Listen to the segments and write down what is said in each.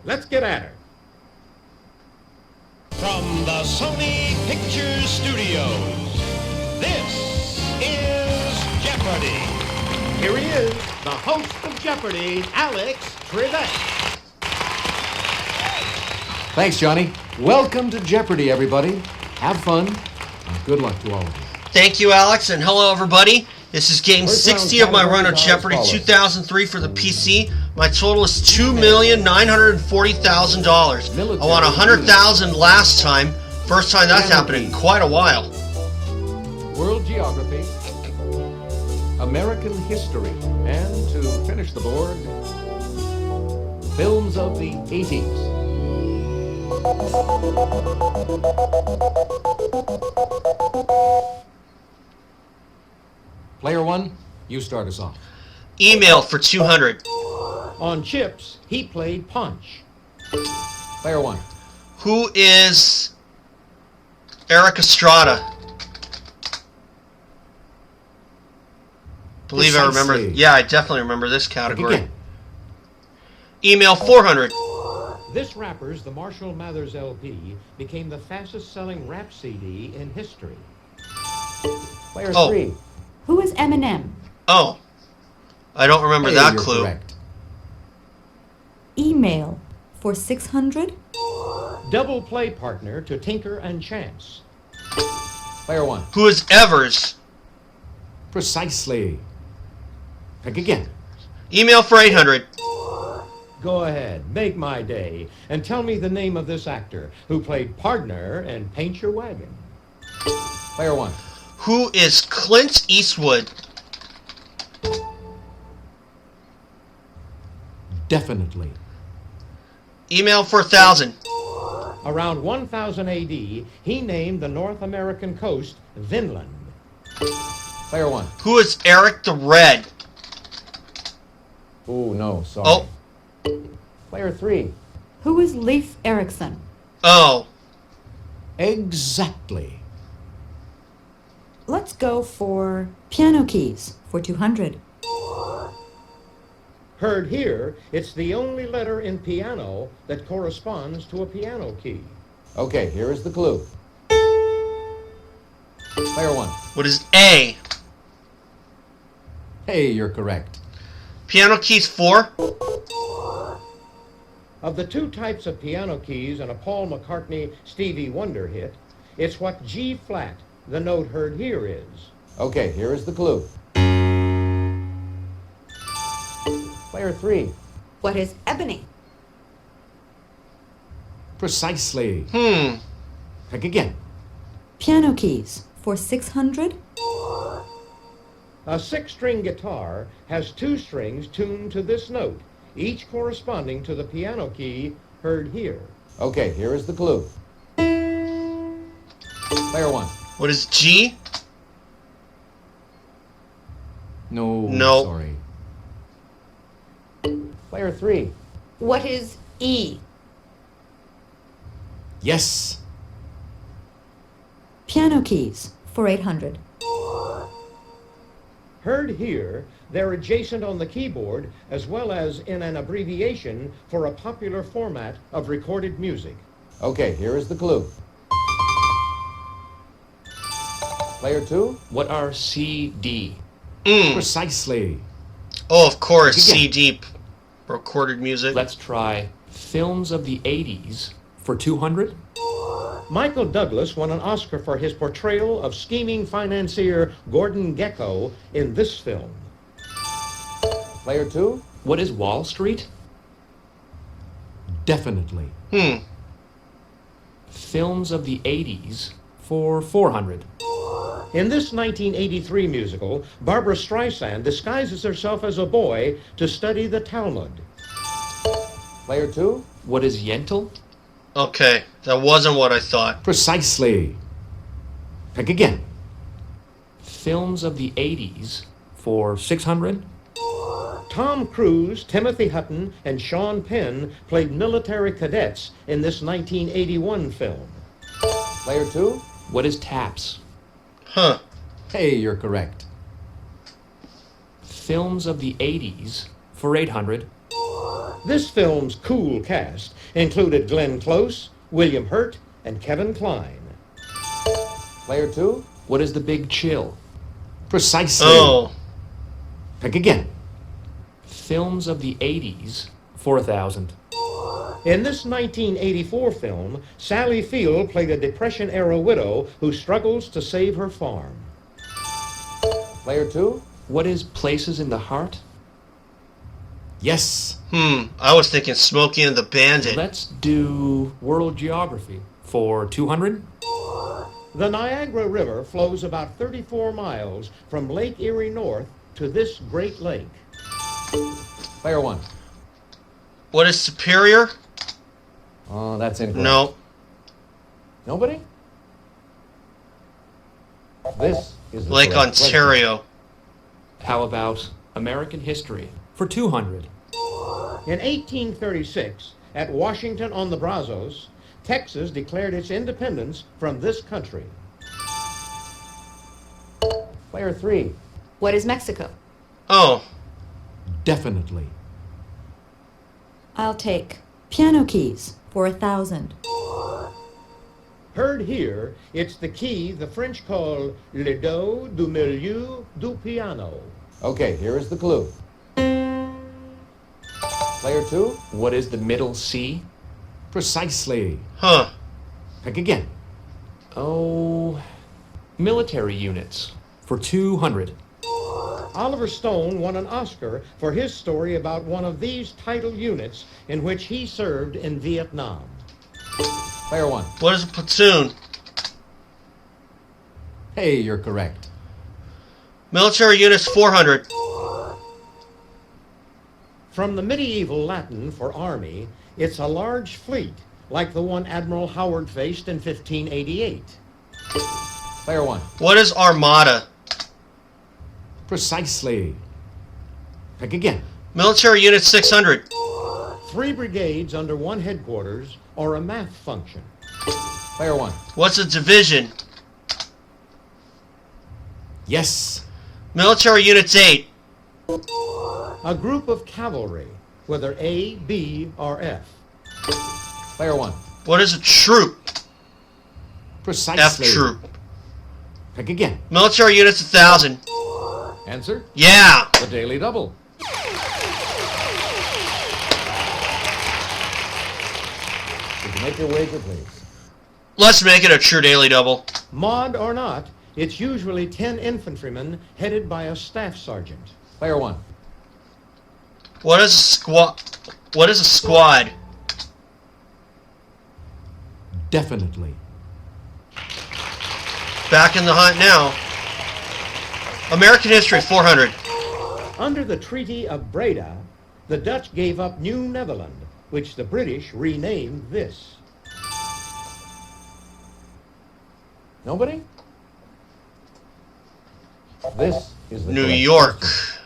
Let's get at her. From the Sony Pictures Studios, this is Jeopardy! Here he is, the host of Jeopardy, Alex Trebek. Thanks, Johnny. Welcome to Jeopardy, everybody. Have fun, and good luck to all of you. Thank you, Alex, and hello, everybody. This is game 60 of my run of Jeopardy 2003 for the PC. My total is $2,940,000. I won $100,000 last time. First time that's happened in quite a while. World geography, American history, and to finish the board, films of the 80s. Player one, you start us off. Email for 200. On chips, he played Punch. Player one. Who is Eric Estrada? Believe I remember. Precisely. Yeah, I definitely remember this category. Again. Email 400. This rapper's The Marshall Mathers LP became the fastest-selling rap CD in history. Player Oh. three. Who is Eminem? Oh, I don't remember Hey, that you're clue. correct. Email for 600. Double play partner to Tinker and Chance. Player one. Who is Evers? Precisely. Pick again. Email for 800. Go ahead, make my day, and tell me the name of this actor who played Pardner in Paint Your Wagon. Player one. Who is Clint Eastwood? Definitely. Email for 1,000. Around 1000 AD, he named the North American coast Vinland. Player one. Who is Eric the Red? Oh, no, sorry. Oh, Player three. Who is Leif Erikson? oh. Exactly. Let's go for piano keys for 200. Heard here, it's the only letter in piano that corresponds to a piano key. Okay, here is the clue. Player one. What is A? Hey, you're correct. Piano keys 4? Of the two types of piano keys in a Paul McCartney Stevie Wonder hit, it's what G flat, the note heard here, is. Okay, here is the clue. Player three. What is ebony? Precisely. Hmm. Pick again. Piano keys for 600. A six-string guitar has two strings tuned to this note, each corresponding to the piano key heard here. Okay, here is the clue. Player one. What is G? No, No. sorry. Player three. What is E? Yes. Piano keys for 800. Heard here, they're adjacent on the keyboard as well as in an abbreviation for a popular format of recorded music. Okay, here is the clue. Player two. What are CD? Precisely. Oh, of course, Again. CD. Recorded music. Let's try films of the 80s for 200. Michael Douglas won an Oscar for his portrayal of scheming financier Gordon Gekko in this film. Player two. What is Wall Street? Definitely. Films of the 80s for 400. In this 1983 musical, Barbara Streisand disguises herself as a boy to study the Talmud. Player two. What is Yentl? Okay, that wasn't what I thought. Precisely. Pick again. Films of the 80s for 600. Tom Cruise, Timothy Hutton, and Sean Penn played military cadets in this 1981 film. Player two. What is Taps? Huh. Hey, you're correct. Films of the 80s for 800. This film's cool cast included Glenn Close, William Hurt, and Kevin Kline. Player 2? What is the Big Chill? Precisely. Oh. Pick again. Films of the 80s for 1,000. In this 1984 film, Sally Field played a Depression-era widow who struggles to save her farm. Player 2? What is Places in the Heart? Yes. I was thinking Smokey and the Bandit. Let's do World Geography for 200. The Niagara River flows about 34 miles from Lake Erie North to this Great Lake. Player 1. What is Superior? Oh, that's incorrect. No. Nobody? This is the Lake correct question. Ontario. How about American History for 200? In 1836, at Washington on the Brazos, Texas declared its independence from this country. Player 3. What is Mexico? Oh. Definitely. I'll take piano keys for 1,000. Heard here, it's the key the French call le do du milieu du piano. Okay, here is the clue. Player 2? What is the Middle C? Precisely. Huh. Pick again. Oh, military units for 200. Oliver Stone won an Oscar for his story about one of these title units in which he served in Vietnam. Player 1. What is a platoon? Hey, you're correct. Military units 400. From the medieval Latin for army, it's a large fleet, like the one Admiral Howard faced in 1588. Player 1. What is Armada? Precisely. Pick again. Military unit 600. 3 brigades under one headquarters, or a math function. Player 1. What's a division? Yes. Military units 8. A group of cavalry, whether A, B, or F. Player 1. What is a troop? F Precisely. troop. Pick again. Military units 1,000. Answer? Yeah. The Daily Double. Did you make your wager, please? Let's make it a true daily double. Mod or not, it's usually 10 infantrymen headed by a staff sergeant. Player 1. What is a squad? What is a squad? Definitely. Back in the hunt now. American history 400. Under the Treaty of Breda, the Dutch gave up New Netherland, which the British renamed this. Nobody? This is the New correct York. question.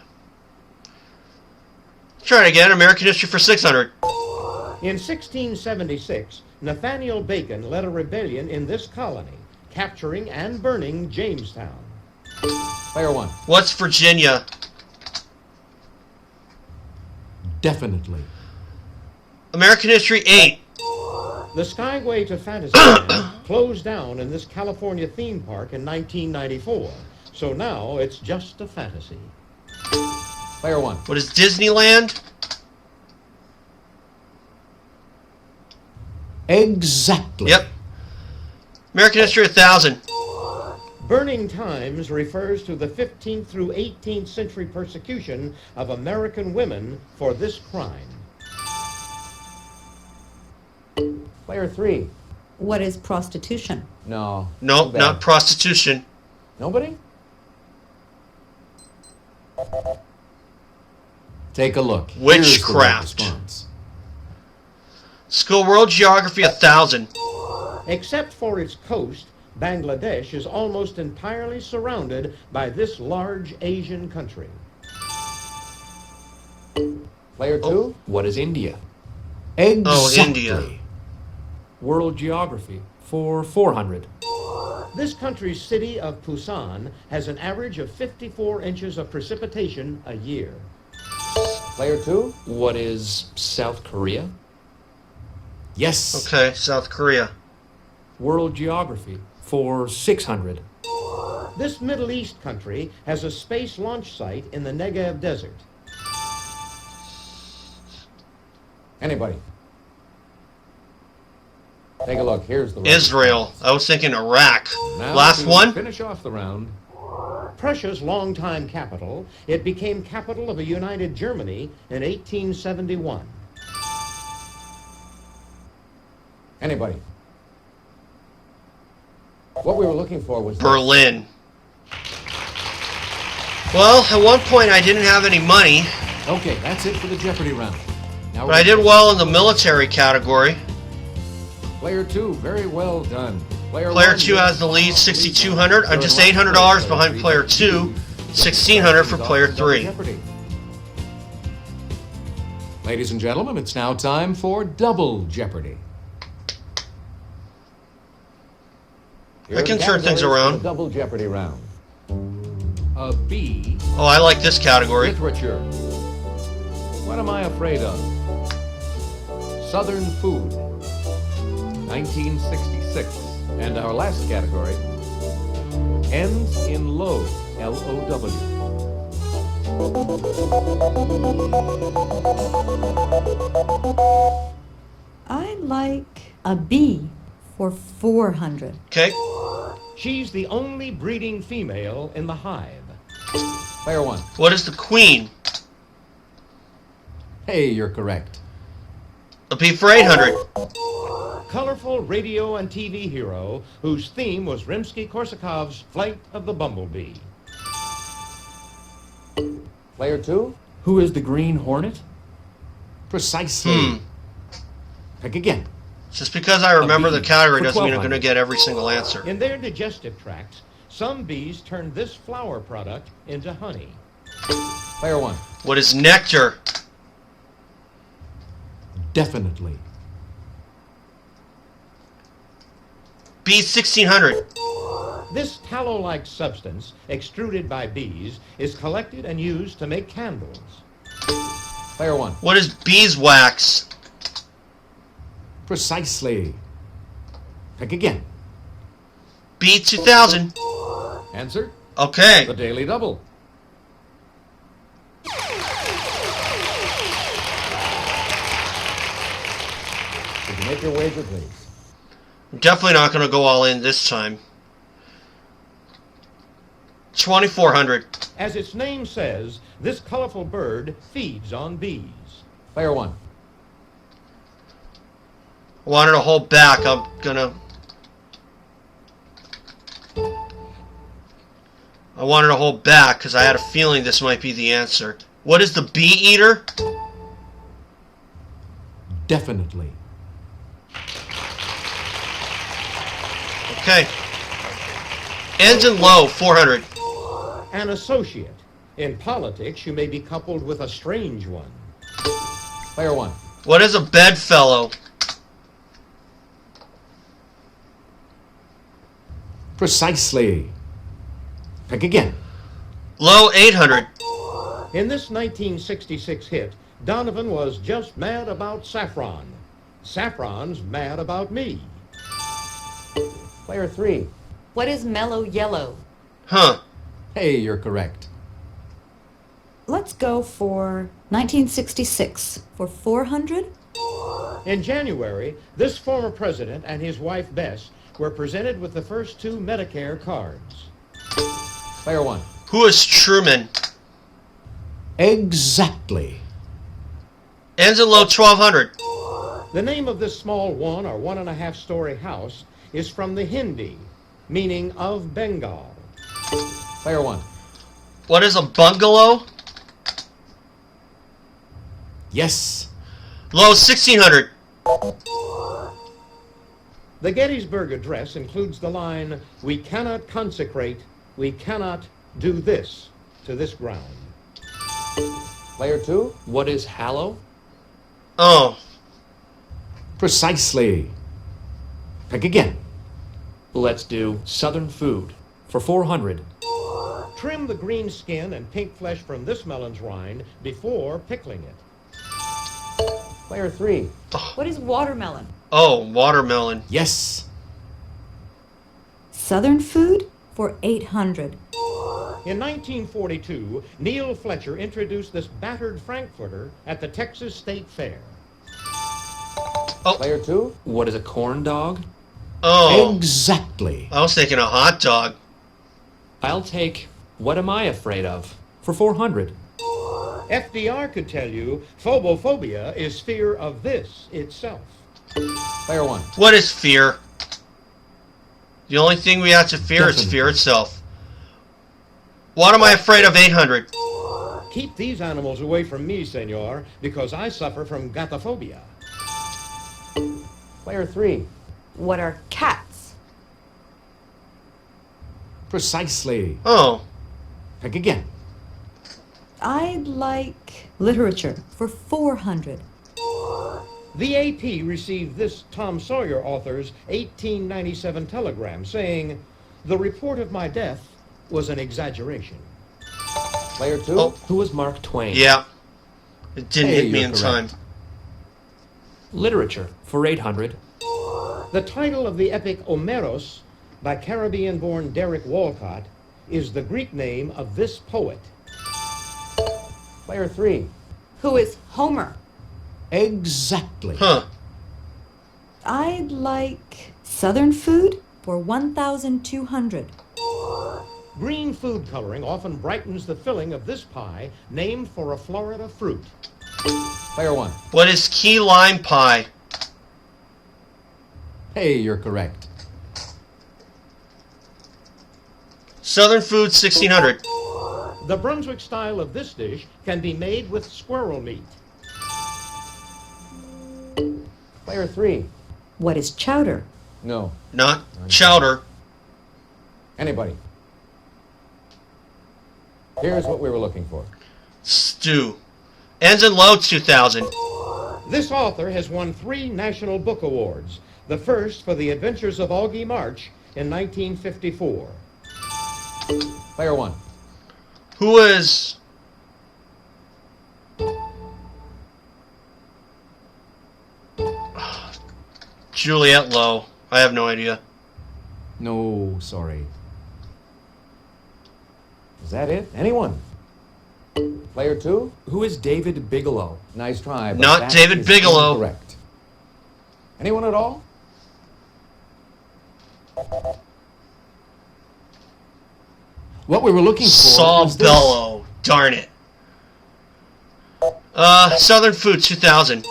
Try it again. American history for 600. In 1676, Nathaniel Bacon led a rebellion in this colony, capturing and burning Jamestown. Player 1. What's Virginia? Definitely. American history 8. The Skyway to Fantasyland closed down in this California theme park in 1994, so now it's just a fantasy. Player 1. What is Disneyland? Exactly. Yep. American history 1000. Burning Times refers to the 15th through 18th century persecution of American women for this crime. Player 3. What is prostitution? No. Nope, too bad. not prostitution. Nobody? Take a look. Here's the right Witchcraft. response. School World Geography 1000. Except for its coast, Bangladesh is almost entirely surrounded by this large Asian country. Player 2. What is India? Exactly. Oh, India. World Geography for 400. This country's city of Busan has an average of 54 inches of precipitation a year. Player 2? What is South Korea? Yes. Okay, South Korea. World geography for 600. This Middle East country has a space launch site in the Negev Desert. Anybody? Take a look. Here's the Israel. I was thinking Iraq. Now Last to one? Finish off the round. Prussia's longtime capital, it became capital of a united Germany in 1871. Anybody? What we were looking for was Berlin. Well, at one point I didn't have any money, Okay, that's it for the Jeopardy round. Now but I did well in the military category. Player 2, very well done. Player one, 2 has the lead, 6,200. I'm just $800 behind player 2, 1,600 for player 3. Jeopardy. Ladies and gentlemen, it's now time for Double Jeopardy. I can turn things around. Double Jeopardy round. A B. Oh, I like this category. Literature. What am I afraid of? Southern food. 1966. And our last category ends in low. L-O-W. I like a B for 400. Okay. She's the only breeding female in the hive. Player 1. What is the queen? Hey, you're correct. A B for 800. Colorful radio and TV hero whose theme was Rimsky-Korsakov's Flight of the Bumblebee. Player 2. Who is the Green Hornet? Precisely. Pick again. Just because I remember the category for doesn't mean I'm 1,200. going to get every single answer. In their digestive tracts, some bees turn this flower product into honey. Player 1. What is nectar? Definitely. B 1,600. This tallow-like substance, extruded by bees, is collected and used to make candles. Player 1. What is beeswax? Precisely. Pick again. B 2,000. Answer? Okay. The Daily Double. Did you make your wager, please? I'm definitely not going to go all in this time. 2,400. As its name says, this colorful bird feeds on bees. Player 1. I wanted to hold back. I'm gonna. I wanted to hold back because I had a feeling this might be the answer. What is the bee eater? Definitely. Okay. Ends in low, 400. An associate. In politics, you may be coupled with a strange one. Player 1. What is a bedfellow? Precisely. Pick again. Low, 800. In this 1966 hit, Donovan was just mad about saffron. Saffron's mad about me. Player 3. What is mellow yellow? Huh. Hey, you're correct. Let's go for 1966 for 400. In January, this former president and his wife Bess were presented with the first 2 Medicare cards. Player 1. Who is Truman? Exactly. Ends in low, 1,200. The name of this small 1 or 1.5 story house is from the Hindi, meaning of Bengal. Player 1. What is a bungalow? Yes. Low, 1,600. The Gettysburg Address includes the line, "We cannot consecrate, we cannot do this to this ground." Player 2. What is Hallow? Oh. Precisely. Pick again. Let's do Southern food for 400. Trim the green skin and pink flesh from this melon's rind before pickling it. Player 3. What is watermelon? Oh, watermelon. Yes. Southern food for 800. In 1942, Neil Fletcher introduced this battered frankfurter at the Texas State Fair. Player 2. What is a corn dog? Oh, Exactly. I was thinking a hot dog. I'll take What Am I Afraid Of for 400. FDR could tell you phobophobia is fear of this itself. Player 1. What is fear? The only thing we have to fear is Definitely. fear itself. What am I afraid of? 800. Keep these animals away from me, senor, because I suffer from gatophobia. Player 3. What are cats? Precisely. Oh, Pick again. I'd like literature for 400. The AP received this Tom Sawyer author's 1897 telegram saying, "The report of my death was an exaggeration." Player 2. Oh. Who was Mark Twain? yeah. It didn't Hey, hit me you're in time. correct. Literature for 800. The title of the epic Omeros by Caribbean-born Derek Walcott is the Greek name of this poet. Player 3. Who is Homer? Exactly. Huh. I'd like Southern food for 1,200. Green food coloring often brightens the filling of this pie named for a Florida fruit. Player 1. What is key lime pie? Hey, you're correct. Southern food, 1600. The Brunswick style of this dish can be made with squirrel meat. Player 3. What is chowder? No. Not chowder. Anybody. Here's what we were looking for. Stew. Ends in low, 2000. This author has won 3 National Book Awards, the first for The Adventures of Augie March in 1954. Player 1. Who is... Juliette Lowe. I have no idea. No, sorry. Is that it? Anyone? Player 2? Who is David Bigelow? Nice try. But Not that David is Bigelow. Correct. Anyone at all? What we were looking for Saul was this. Bellow. Darn it. Southern food, 2000.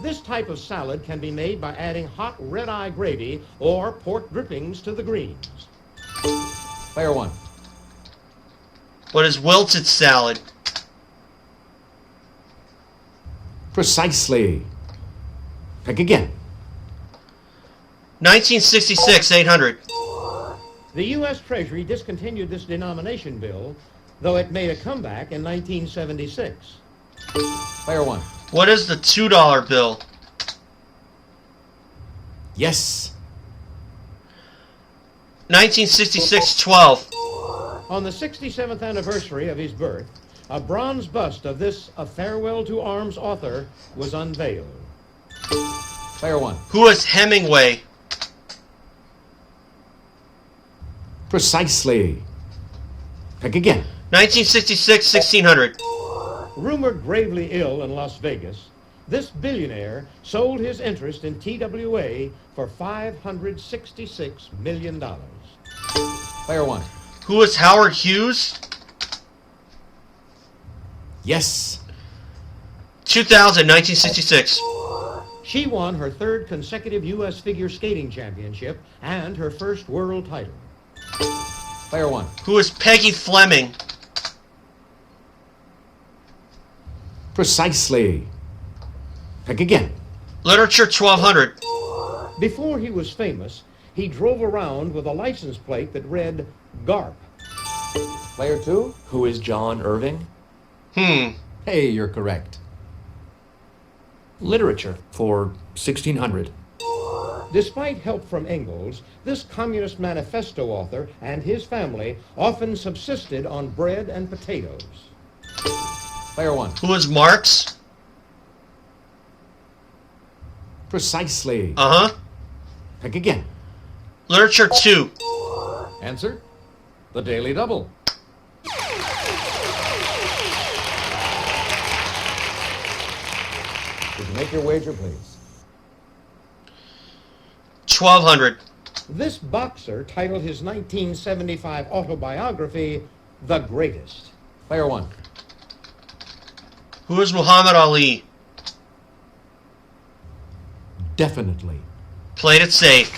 This type of salad can be made by adding hot red-eye gravy or pork drippings to the greens. Player 1. What is wilted salad? Precisely. Pick again. 1966, 800. The U.S. Treasury discontinued this denomination bill, though it made a comeback in 1976. Player 1. What is the $2 bill? Yes. 1966, 12. On the 67th anniversary of his birth, a bronze bust of this A Farewell to Arms author was unveiled. Player 1. Who is Hemingway? Precisely. Pick again. 1966, 1600. Rumored gravely ill in Las Vegas, this billionaire sold his interest in TWA for $566 million. Player 1. Who is Howard Hughes? Yes. 2000, 1966. She won her 3rd consecutive U.S. figure skating championship and her first world title. Player 1. Who is Peggy Fleming? Precisely. Pick again. Literature, 1200. Before he was famous, he drove around with a license plate that read GARP. Player 2. Who is John Irving? Hey, you're correct. Literature for 1600. Despite help from Engels, this Communist Manifesto author and his family often subsisted on bread and potatoes. Player 1. Who is Marx? Precisely. Uh-huh. Pick again. Literature 2. Answer? The Daily Double. Would you make your wager, please? 1,200. This boxer titled his 1975 autobiography, The Greatest. Player 1. Who is Muhammad Ali? Definitely. Played it safe.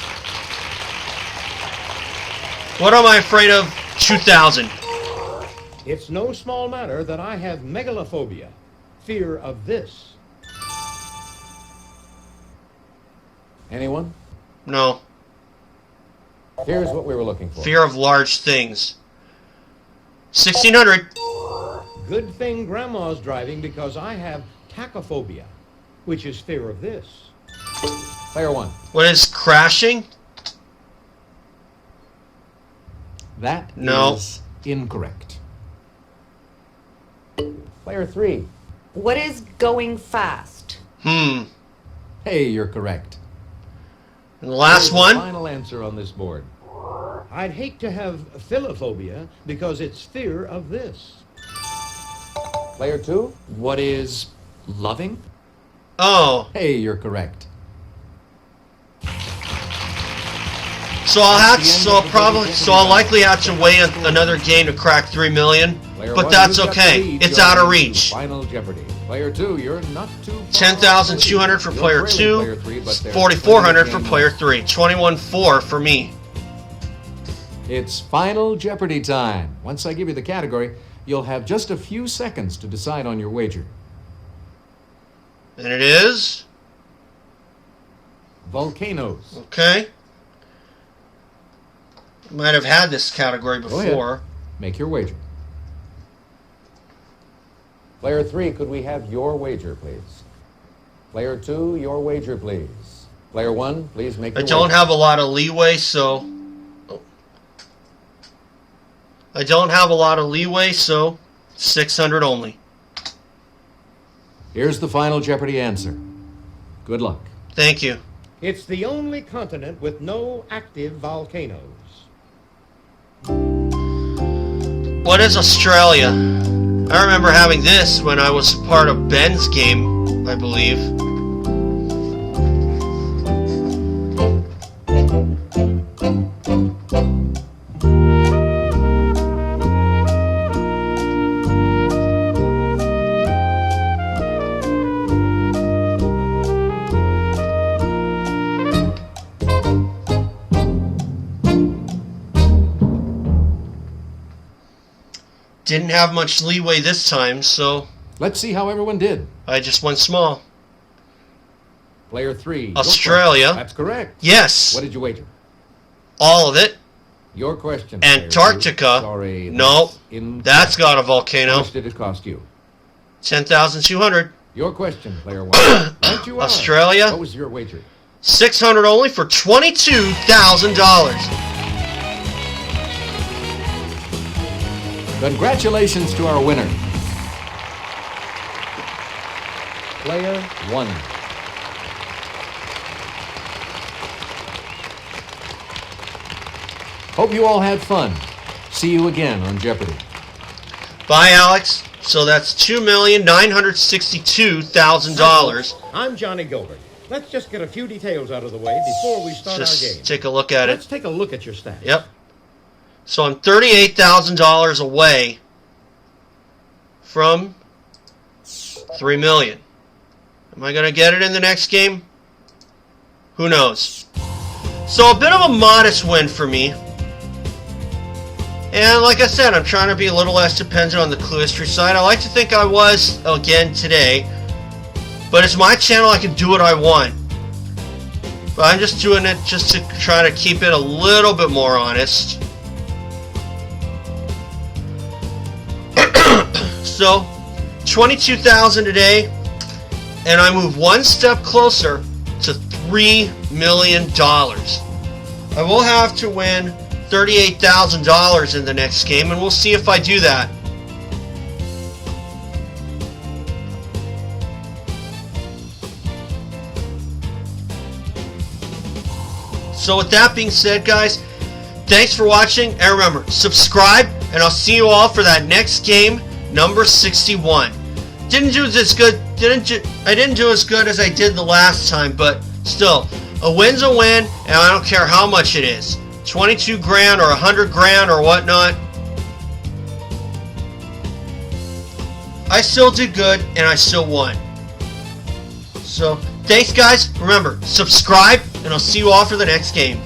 What am I afraid of? 2,000. It's no small matter that I have megalophobia, fear of this. Anyone? No. Here's what we were looking for. Fear of large things. 1,600. Good thing Grandma's driving because I have tachophobia, which is fear of this. Player 1. What is crashing? That No. is incorrect. Player 3. What is going fast? Hey, you're correct. And the last Here's the one? Final answer on this board. I'd hate to have philophobia because it's fear of this. Player 2. What is loving? Oh. Hey, you're correct. So I'll likely have to wait another game to crack 3 million. Player But 1, that's you've got the okay. lead. It's You're out of into reach. Final Jeopardy. Player 2, you're not too far 10,200 for off the lead. player You're 2. trailing player 3, but there's 4,400 for plenty of player game 3. 21,400 for me. left. It's Final Jeopardy time. Once I give you the category, you'll have just a few seconds to decide on your wager. And it is? Volcanoes. Okay. Might have had this category Go ahead. before. Make your wager. Player 3, could we have your wager, please? Player 2, your wager, please. Player 1, please make I your don't wager. have a lot of leeway, so... I don't have a lot of leeway, so 600 only. Here's the Final Jeopardy answer. Good luck. Thank you. It's the only continent with no active volcanoes. What is Australia? I remember having this when I was part of Ben's game, I believe. Didn't have much leeway this time, so Let's see how everyone did. I just went small. Player 3. go for it. Australia. That's correct. Yes, What did you wager? all of it. Your question. Player 2. Antarctica. Sorry. No, incorrect. that's got a How volcano. much did it cost you? 10,200. Your question, Player 1. Right you are. Australia. What was your wager? 600 only for $22,000. Congratulations to our winner. Player 1. Hope you all had fun. See you again on Jeopardy. Bye, Alex. So that's $2,962,000. I'm Johnny Gilbert. Let's just get a few details out of the way before we start our game. Just take a look at Let's it. take a look at your stats. Yep. So I'm $38,000 away from 3 million. Am I going to get it in the next game? Who knows? So a bit of a modest win for me. And like I said, I'm trying to be a little less dependent on the clue history side. I like to think I was again today. But it's my channel, I can do what I want. But I'm just doing it just to try to keep it a little bit more honest. So, 22,000 today, and I move one step closer to 3 million. I will have to win $38,000 in the next game, and we'll see if I do that. So with that being said, guys, thanks for watching, and remember, subscribe, and I'll see you all for that next game, number 61. I didn't do as good as I did the last time, but still, a win's a win, and I don't care how much it is. 22 grand or 100 grand or whatnot. I still did good, and I still won. So, thanks guys. Remember, subscribe, and I'll see you all for the next game.